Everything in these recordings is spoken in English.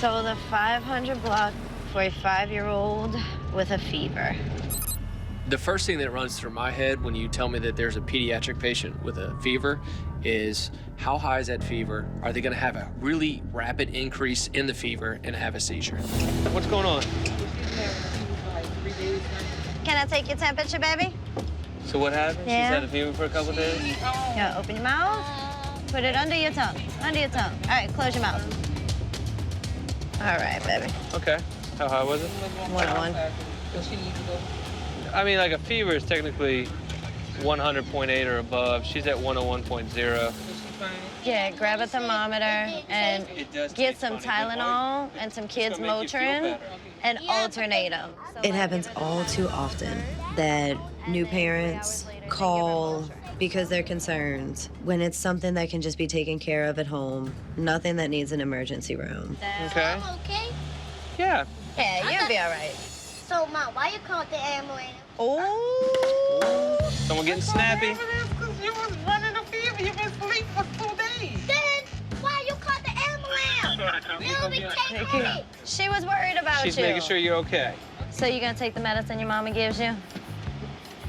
So the 500 block for a 5-year-old with a fever. The first thing that runs through my head when you tell me that there's a pediatric patient with a fever is how high is that fever? Are they gonna have a really rapid increase in the fever and have a seizure? What's going on? Can I take your temperature, baby? So what happened? Yeah. She's had a fever for a couple days? Yeah, open your mouth. Put it under your tongue, under your tongue. All right, close your mouth. All right, baby. Okay. How high was it? 101. I mean, like a fever is technically 100.8 or above. She's at 101.0. Yeah, grab a thermometer and get some Tylenol and some kids' Motrin and alternate them. It happens all too often that new parents call because they're concerned when it's something that can just be taken care of at home, nothing that needs an emergency room. Okay. I'm okay? Yeah. Yeah, you'll be all right. So, Mom, why you called the ambulance? Oh. Someone getting snappy. You was running a fever. You been asleep for 2 days. Then, why you called the ambulance? You'll be taking me. She was worried about She's you. making sure you're okay. So you gonna take the medicine your mama gives you?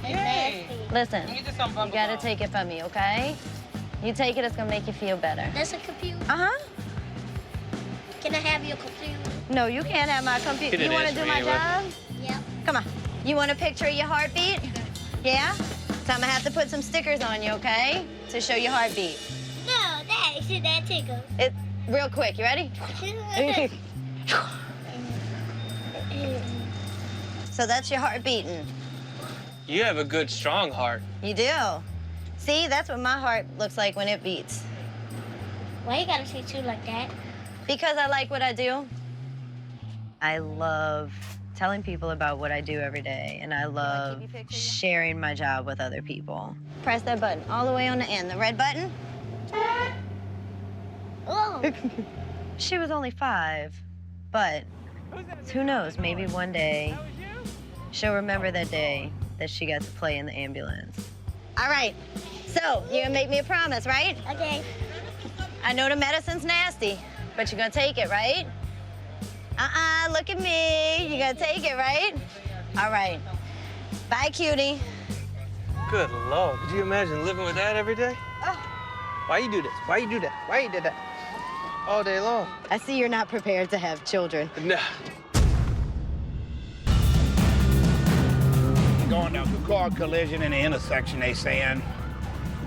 It's nasty. Listen, Get you some you gotta take it from me, okay? You take it, it's gonna make you feel better. That's a computer. Uh-huh. Can I have your computer? No, you can't have my computer. He You didn't wanna answer do me my anyway. job? Yep. Come on. You want a picture of your heartbeat? Yeah? So I'm gonna have to put some stickers on you, okay? To show your heartbeat. No, that should that tickle. It real quick, you ready? So that's your heart beating. You have a good, strong heart. You do. See, that's what my heart looks like when it beats. Why you gotta treat you like that? Because I like what I do. I love telling people about what I do every day, and I love sharing my job with other people. Press that button all the way on the end, the red button. Oh. She was only 5, but who knows, maybe one day she'll remember that day that she got to play in the ambulance. All right, so you're gonna make me a promise, right? Okay. I know the medicine's nasty, but you're gonna take it, right? Look at me. You're gonna take it, right? All right. Bye, cutie. Good Lord. Could you imagine living with that every day? Why you do this? Why you do that? Why you did that? All day long. I see you're not prepared to have children. No. Going down to car collision in the intersection, they saying.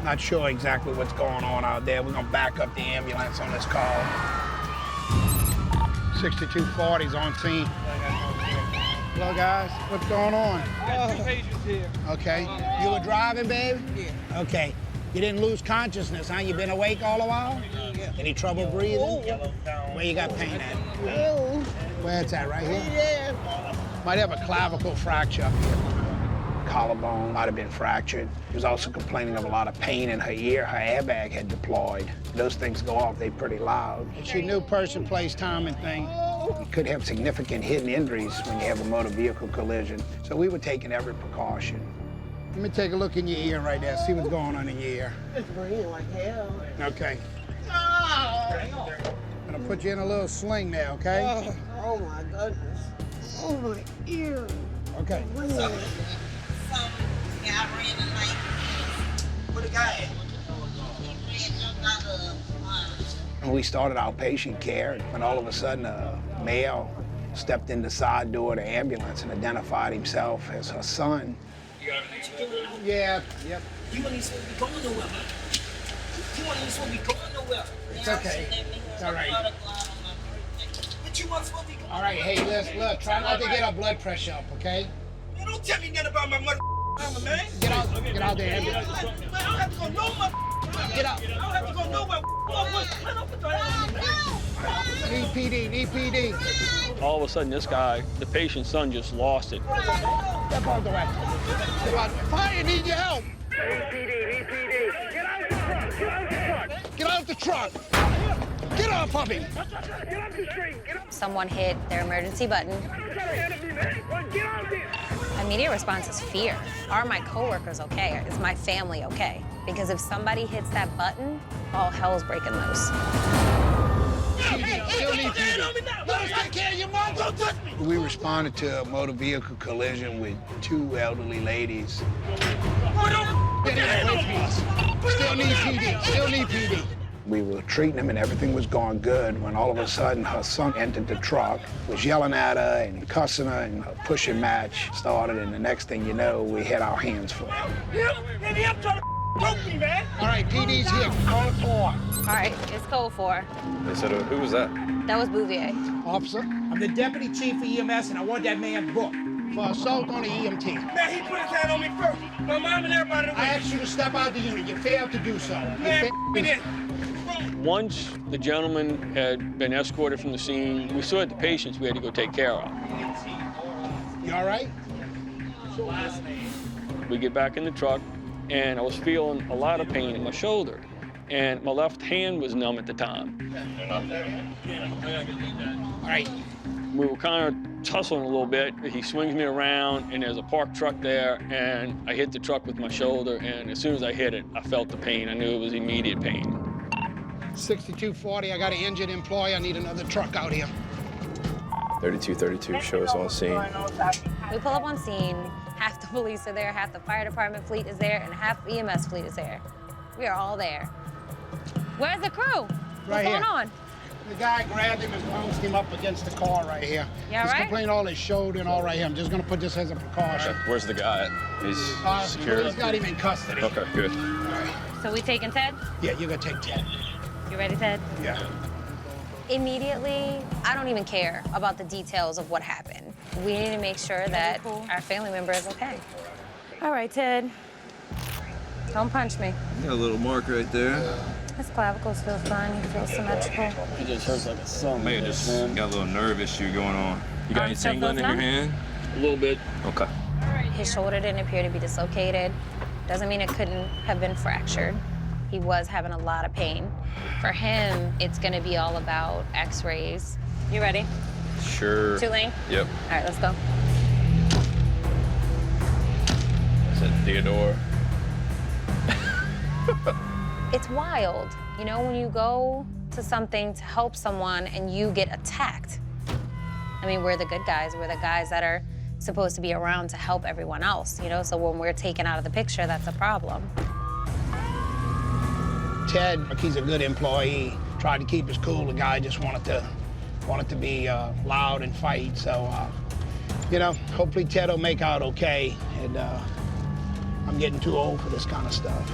Not sure exactly what's going on out there. We're gonna back up the ambulance on this call. 6240's on scene. Hello, guys. What's going on? Got 2 patients here. Okay. You were driving, babe? Yeah. Okay. You didn't lose consciousness, huh? You been awake all the while? Yeah. Any trouble breathing? Where you got pain at? Where it's at, right here? Yeah. Might have a clavicle fracture up here. Collarbone might have been fractured. She was also complaining of a lot of pain in her ear. Her airbag had deployed. Those things go off, they're pretty loud. She knew person, place, time, and thing. You could have significant hidden injuries when you have a motor vehicle collision. So we were taking every precaution. Let me take a look in your ear right there, see what's going on in your ear. It's bleeding like hell. Okay. I'm gonna put you in a little sling there, okay? Oh my goodness. Oh my ear. Okay. And we started outpatient care when all of a sudden a male stepped in the side door of the ambulance and identified himself as her son. Yeah, yep. You ain't supposed to be going nowhere, man. You ain't supposed to be going nowhere. It's okay. It's all right. But you weren't supposed to be going. All right, hey, look, try not to get our blood pressure up, okay? Man, don't tell me nothing about my mother mama, man. Get out there. Man, I don't have to go nowhere. Get out. I don't have to go nowhere. EPD. All of a sudden, this guy, the patient's son, just lost it. Step out the way. Fire, need your help. EPD. Get out the truck. Get off, puppy. Get off the street. Get off. Someone hit their emergency button. Get out there. Immediate response is fear. Are my coworkers okay? Is my family okay? Because if somebody hits that button, all hell's breaking loose. PD. Still need PD. Let us take care of your mom. Don't touch me. We responded to a motor vehicle collision with 2 elderly ladies. Get away from us. Still need PD. Still need PD. We were treating him and everything was going good when all of a sudden her son entered the truck, was yelling at her and cussing her, and a pushing match started, and the next thing you know, we had our hands full. Him trying to choke me, man. All right, PD's here. Code 4. All right, it's code 4. They said, who was that? That was Bouvier. Officer, I'm the deputy chief of EMS, and I want that man booked for assault on the EMT. Man, he put his hand on me first. My mom and everybody. I asked you to step out the unit. You failed to do so. Man, we did. Once the gentleman had been escorted from the scene, we saw the patients we had to go take care of. You all right? We get back in the truck, and I was feeling a lot of pain in my shoulder, and my left hand was numb at the time. All right. We were kind of tussling a little bit. He swings me around, and there's a parked truck there, and I hit the truck with my shoulder, and as soon as I hit it, I felt the pain. I knew it was immediate pain. 6240, I got an injured employee. I need another truck out here. 3232, show us on scene. We pull up on scene. Half the police are there, half the fire department fleet is there, and half the EMS fleet is there. We are all there. Where's the crew? What's going on? The guy grabbed him and bounced him up against the car right here. Yeah, He's right? complaining all his shoulder and all right here. I'm just gonna put this as a precaution. Okay, where's the guy at? He's secure? He's got him in custody. Okay, good. All right. So we taking Ted? Yeah, you're gonna take 10. You ready, Ted? Yeah. Immediately, I don't even care about the details of what happened. We need to make sure that our family member is okay. All right, Ted. Don't punch me. You got a little mark right there. His clavicle feels fine. He feels symmetrical. It just hurts like a son. May have just got a little nerve issue going on. You got any Still tingling in feels your numb? hand? A little bit. Okay. His shoulder didn't appear to be dislocated. Doesn't mean it couldn't have been fractured. He was having a lot of pain. For him, it's gonna be all about x-rays. You ready? Sure. Tulane? Yep. All right, let's go. Is that Theodore? It's wild, you know, when you go to something to help someone and you get attacked. I mean, we're the good guys. We're the guys that are supposed to be around to help everyone else, you know? So when we're taken out of the picture, that's a problem. Ted, he's a good employee. Tried to keep his cool. The guy just wanted to be loud and fight. So, you know, hopefully Ted will make out okay. And I'm getting too old for this kind of stuff.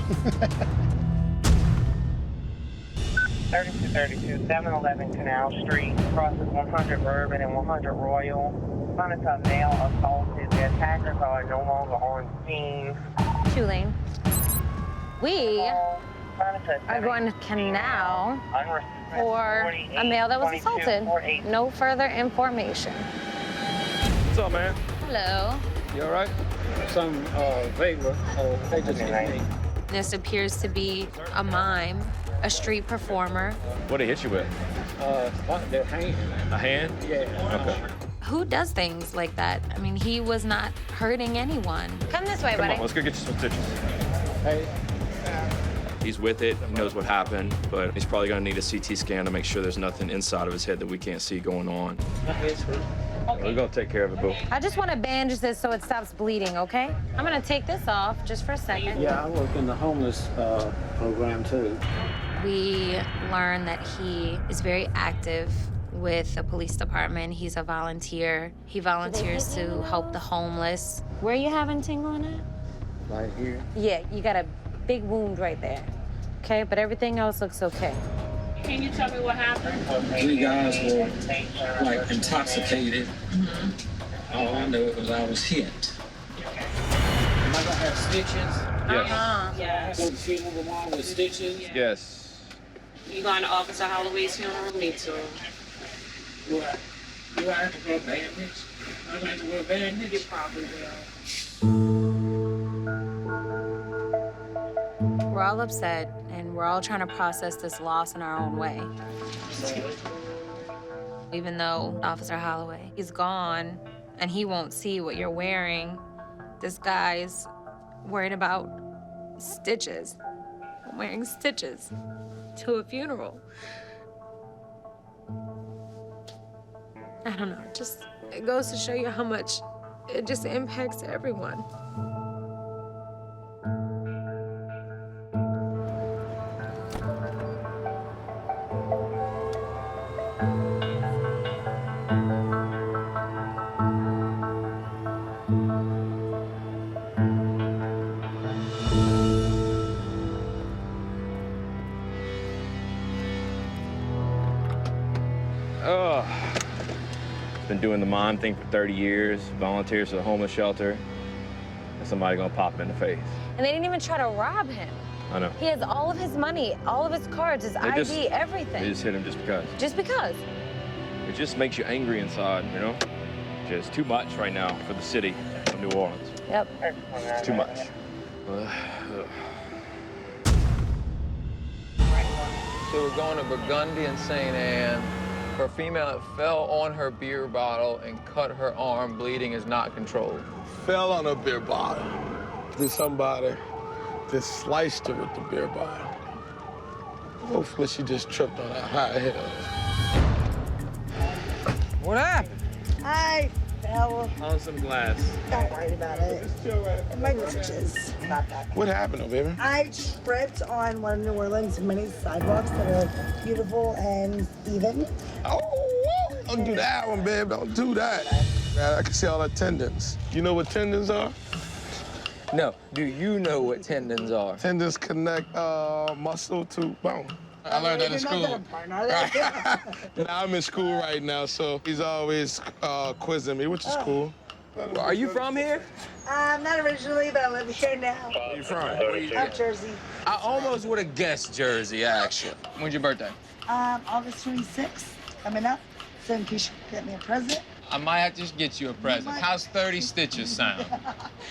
3232, 711 Canal Street, crosses 100 Bourbon and 100 Royal. Finds a male assaulted. The attackers are no longer on scene. Tulane. We are going to Canal for a male that was assaulted. No further information. What's up, man? Hello. You all right? Some vapor. They just hit me. This appears to be a mime, a street performer. What did he hit you with? The hand. A hand? Yeah. Okay. Who does things like that? I mean, he was not hurting anyone. Come this way, Come buddy. on, let's go get you some stitches. Hey. He's with it, he knows what happened, but he's probably gonna need a CT scan to make sure there's nothing inside of his head that we can't see going on. We're gonna take care of it, boo. I just want to bandage this so it stops bleeding, okay? I'm gonna take this off just for a second. Yeah, I work in the homeless program too. We learned that he is very active with the police department. He's a volunteer. He volunteers to help the homeless. Where are you having tingling at? Right here. Yeah, you got a big wound right there. Okay, but everything else looks okay. Can you tell me what happened? 3 guys were like intoxicated. All I know is I was hit. Am I gonna have stitches? Yes. Yes. Go to funeral tomorrow with stitches? Yes. You going to Officer Holloway's funeral? Me too. Do I have to wear a bandage? I don't have to wear a bandage? You probably will. We're all upset, and we're all trying to process this loss in our own way. Even though Officer Holloway is gone, and he won't see what you're wearing, this guy's worried about stitches. I'm wearing stitches to a funeral. I don't know, just it goes to show you how much it just impacts everyone. Been doing the mime thing for 30 years, volunteers for the homeless shelter, and somebody gonna pop him in the face. And they didn't even try to rob him. I know. He has all of his money, all of his cards, his ID, everything. They just hit him just because. Just because. It just makes you angry inside, you know? Just too much right now for the city of New Orleans. Yep. It's too much. So we're going to Burgundy and St. Anne. For a female that fell on her beer bottle and cut her arm, bleeding is not controlled. Fell on a beer bottle. There's somebody that sliced her with the beer bottle. Hopefully she just tripped on that high hill. What happened? I fell. On some glass. Don't worry about it. My britches. Not that. What happened, though, baby? I tripped on one of New Orleans' many sidewalks that are beautiful and even. Oh, don't do that one, babe. Don't do that. Man, I can see all the tendons. You know what tendons are? No. Do you know what tendons are? Tendons connect muscle to bone. I learned that in school. Now I'm in school right now, so he's always quizzing me, which is cool. Are you from here? Not originally, but I live here now. Where you from? Jersey. I almost would have guessed Jersey, actually. When's your birthday? August 26th, coming up. So in case you get me a present. I might have to just get you a present. How's 30 stitches sound?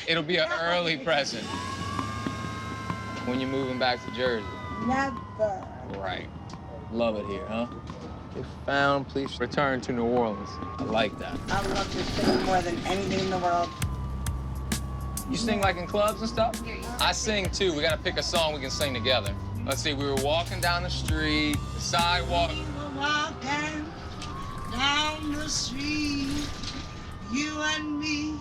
It'll be an early present. When you're moving back to Jersey. Never. Right. Love it here, huh? If found, please return to New Orleans. I like that. I love this thing more than anything in the world. You sing like in clubs and stuff? I sing too. We gotta pick a song we can sing together. Let's see, we were walking down the street, the sidewalk. We were walking down the street, you and me,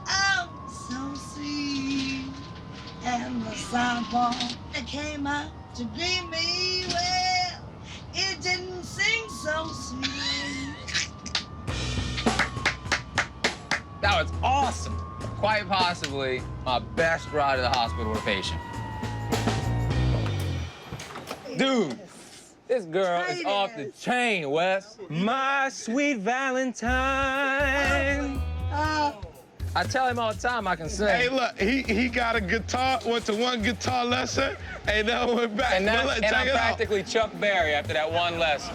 oh, so sweet. And the sidewalk that came up to greet me, well, it didn't sing so sweet. That was awesome. Quite possibly my best ride to the hospital with a patient. Dude, this girl is off the chain, Wes. My sweet Valentine. I tell him all the time I can sing. Hey, look, he got a guitar, went to one guitar lesson, and then went back. And, I'm practically Chuck Berry after that one lesson.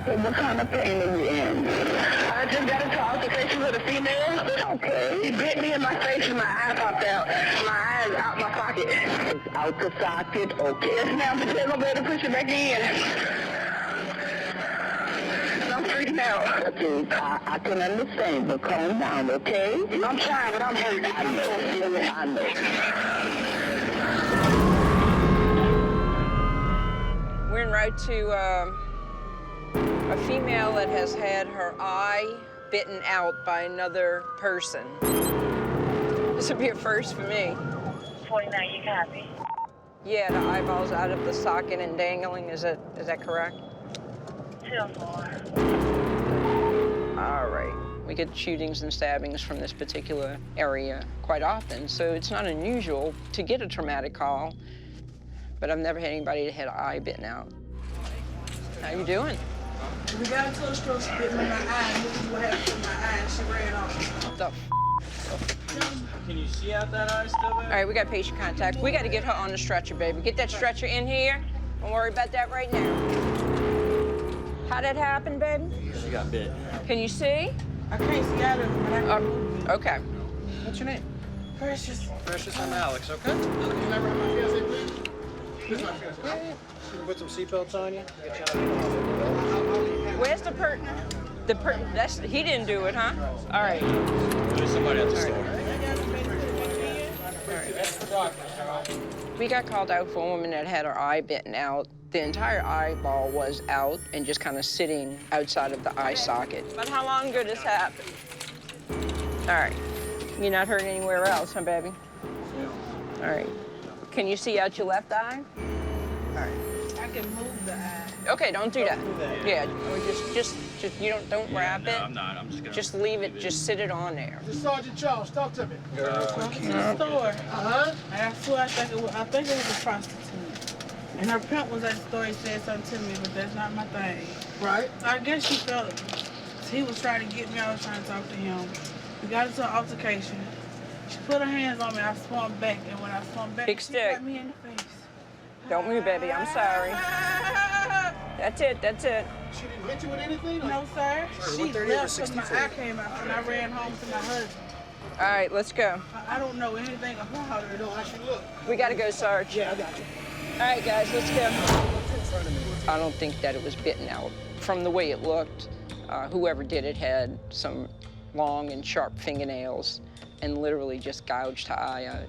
What kind of pain are you in? I just got into an altercation with a female. Okay. He bit me in my face and my eye popped out. My eye is out my pocket. It's out the socket, okay. Yes, ma'am, but there's no way to push it back in. And I'm freaking out. Okay, I can understand, but calm down, okay? I'm trying, but I'm hurt. I know. We're en route to a female that has had her eye bitten out by another person. This would be a first for me. 49, you copy? Yeah, the eyeball's out of the socket and dangling. Is that correct? 2-4. All right. We get shootings and stabbings from this particular area quite often, so it's not unusual to get a traumatic call, but I've never had anybody that had an eye bitten out. How you doing? We got into a stroke, she bit me in my eye, and this is what happened to my eye, and she ran off. What the Can you see out that eye still, baby? All right, we got patient contact. We got to get her on the stretcher, baby. Get that stretcher in here. Don't worry about that right now. How'd that happen, baby? She got bit. Can you see? I can't see out of it. Okay. What's your name? Precious. Precious, I'm Alex, okay? Can I wrap my fiancé, please? This is my fiancé. Put some seatbelts on you. Where's the he didn't do it, huh? All right. There's somebody at the store. All right. We got called out for a woman that had her eye bitten out. The entire eyeball was out and just kind of sitting outside of the eye socket. But how long ago this happened? All right. You're not hurt anywhere else, huh, baby? All right. Can you see out your left eye? All right. I can move the eye. Okay, don't do that. Yeah, or just you don't wrap it. I'm not. I'm just gonna. Just leave it. Just sit it on there. Sergeant Charles, talk to me. To the store. And I swear I think it was a prostitute. And her pimp was at the store. He said something to me, but that's not my thing. Right. So I guess she felt it. He was trying to get me. I was trying to talk to him. We got into an altercation. She put her hands on me. I swung back, and when I swung back, Big she stick. got me in the face. Don't move, baby. I'm sorry. That's it. That's it. She didn't hit you with anything? No, sir. She left when my eye came out, and I ran home to my husband. All right, let's go. I don't know anything about her. Though. I should look. We got to go, Sarge. Yeah, I got you. All right, guys, let's go. I don't think that it was bitten out. From the way it looked, whoever did it had some long and sharp fingernails and literally just gouged her eye out.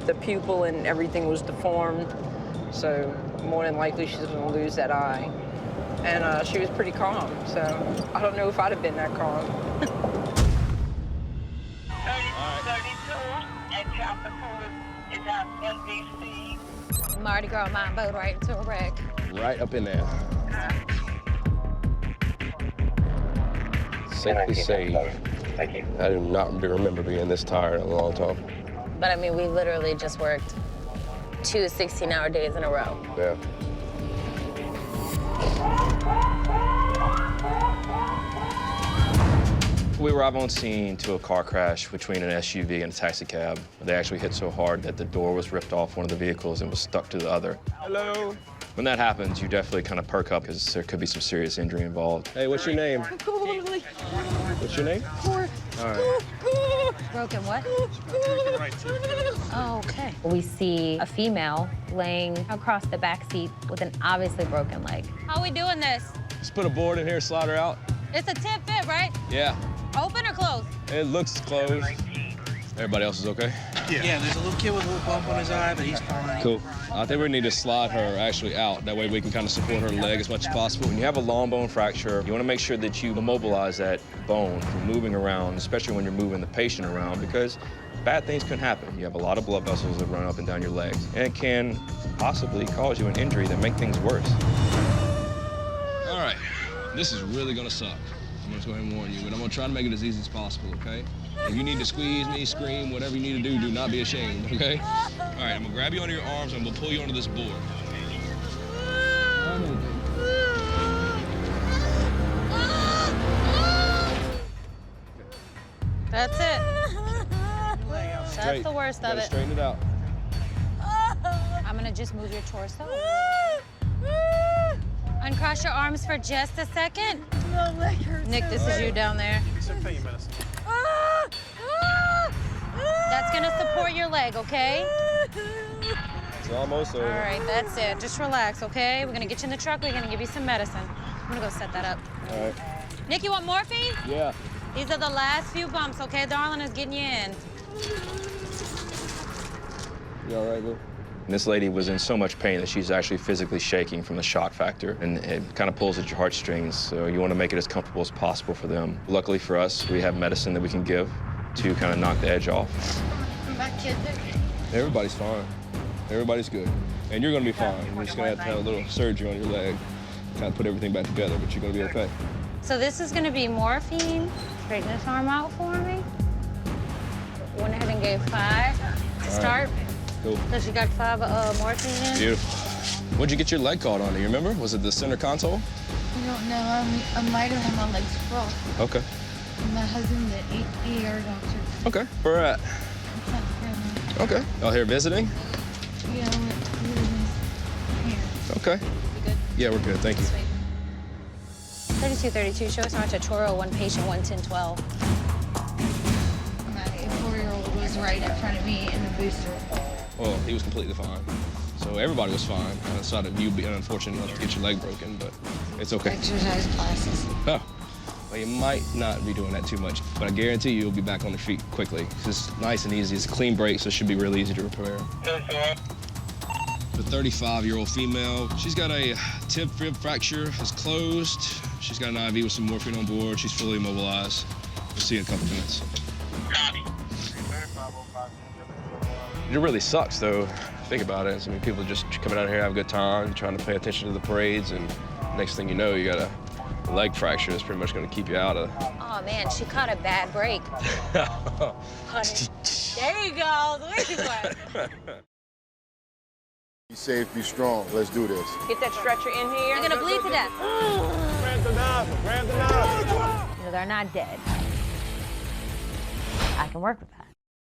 The pupil and everything was deformed, so more than likely she's gonna lose that eye. And she was pretty calm, so I don't know if I'd have been that calm. 32 and traffic is at NBC. Mardi Gras mine boat right into a wreck. Right up in there. Safe to say, I do not remember being this tired in a long time. But I mean, we literally just worked 2 16-hour days in a row. Yeah. We arrived on scene to a car crash between an SUV and a taxi cab. They actually hit so hard that the door was ripped off one of the vehicles and was stuck to the other. Hello. When that happens, you definitely kind of perk up because there could be some serious injury involved. Hey, what's your name? What's your name? All right. Broken what? Oh, okay. We see a female laying across the back seat with an obviously broken leg. How are we doing this? Just put a board in here, slide her out. It's a tip fit, right? Yeah. Open or closed? It looks closed. Everybody else is okay? Yeah, there's a little kid with a little bump on his eye, but he's fine. Cool. I think we need to slide her actually out. That way we can kind of support her leg as much as possible. When you have a long bone fracture, you want to make sure that you immobilize that bone from moving around, especially when you're moving the patient around, because bad things can happen. You have a lot of blood vessels that run up and down your legs, and it can possibly cause you an injury that make things worse. All right. This is really gonna suck. I'm gonna go ahead and warn you, but I'm gonna try to make it as easy as possible, okay? If you need to squeeze me, scream, whatever you need to do not be ashamed, okay? All right, I'm gonna grab you under your arms and I'm gonna pull you onto this board. That's it. Straight. That's the worst of it. Straighten it out. I'm gonna just move your torso. Uncross your arms for just a second. No, leg hurts. Nick, this is you down there. Give me some pain medicine. That's gonna support your leg, okay? It's almost over. All right, that's it. Just relax, okay? We're gonna get you in the truck. We're gonna give you some medicine. I'm gonna go set that up. All right. Nick, you want morphine? Yeah. These are the last few bumps, okay? Darling is getting you in. You all right, Lou? And this lady was in so much pain that she's actually physically shaking from the shock factor, and it kind of pulls at your heartstrings, so you want to make it as comfortable as possible for them. Luckily for us, we have medicine that we can give to kind of knock the edge off. Everybody's fine. Everybody's good. And you're gonna be fine. You're just gonna have a little surgery on your leg, kind of put everything back together, but you're gonna be okay. So this is gonna be morphine. Straighten this arm out for me. Went ahead and gave 5 to start. Cool. So she got 5 morphine in. Beautiful. What'd you get your leg caught on? Do you remember? Was it the center console? I don't know. I might have had my legs crossed. Okay. My husband's an ER doctor. Okay. Where at? Okay. Out here visiting? Yeah, we're here. Okay. You good? Yeah, we're good. Thank you. 3232, show us how much a Toro, 1 patient, 11012. My 4-year-old was right in front of me in the booster. Well, he was completely fine. So everybody was fine, outside of you being unfortunate enough to get your leg broken, but it's okay. Exercise classes. Oh, Well, you might not be doing that too much, but I guarantee you'll be back on your feet quickly. It's nice and easy. It's a clean break, so it should be really easy to repair. The 35-year-old female, she's got a tib fib fracture, it's closed. She's got an IV with some morphine on board. She's fully immobilized. We'll see you in a couple minutes. It really sucks, though. Think about it. I mean, people just coming out here, have a good time, trying to pay attention to the parades, and next thing you know, you got a leg fracture that's pretty much going to keep you out of. Oh man, she caught a bad break. Honey. There you go. Be safe, be strong. Let's do this. Get that stretcher in here. You're gonna bleed to death. Grab the knife, grab the knife. You know, they're not dead. I can work with that.